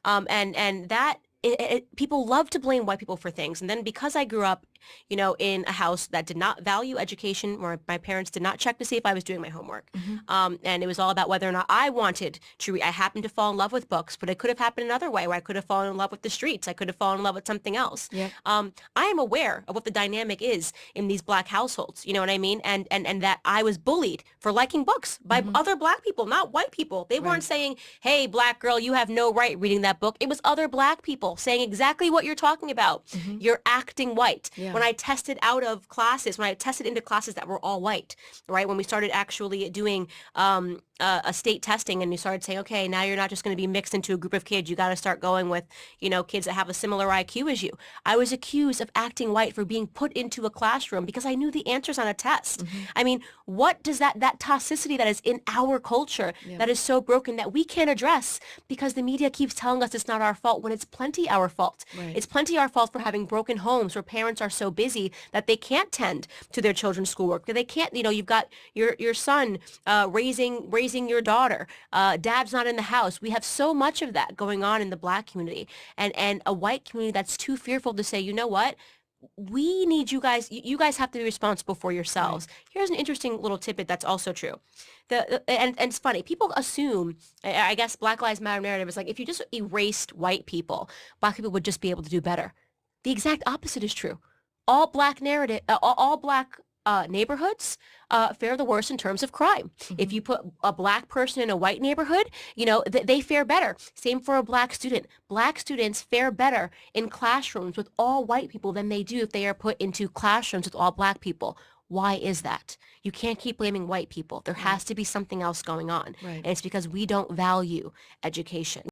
And that people love to blame white people for things. And then because I grew up, in a house that did not value education, where my parents did not check to see if I was doing my homework. And it was all about whether or not I wanted to read. I happened to fall in love with books, but it could have happened another way where I could have fallen in love with the streets. I could have fallen in love with something else. Yep. I am aware of what the dynamic is in these black households. You know what I mean? And that I was bullied for liking books by other black people, not white people. They weren't Right. saying, hey, black girl, you have no right reading that book. It was other black people saying exactly what you're talking about. You're acting white. Yeah. When I tested out of classes, when I tested into classes that were all white, right? When we started actually doing a state testing, and you started saying, okay, now you're not just going to be mixed into a group of kids. You got to start going with, kids that have a similar IQ as you. I was accused of acting white for being put into a classroom because I knew the answers on a test. I mean, what does that toxicity that is in our culture that is so broken that we can't address because the media keeps telling us it's not our fault when it's plenty our fault. Right. It's plenty our fault for having broken homes where parents are so busy that they can't tend to their children's schoolwork. They can't, you've got your son raising your daughter. Dad's not in the house. We have so much of that going on in the black community, and a white community that's too fearful to say, you know what? We need you guys. You guys have to be responsible for yourselves. Right. Here's an interesting little tidbit that's also true. And it's funny. People assume, I guess, Black Lives Matter narrative is like, if you just erased white people, black people would just be able to do better. The exact opposite is true. All black neighborhoods fare the worst in terms of crime. If you put a black person in a white neighborhood, they fare better. Same for a black student. Black students fare better in classrooms with all white people than they do if they are put into classrooms with all black people. Why is that? You can't keep blaming white people. There has to be something else going on. Right. And it's because we don't value education.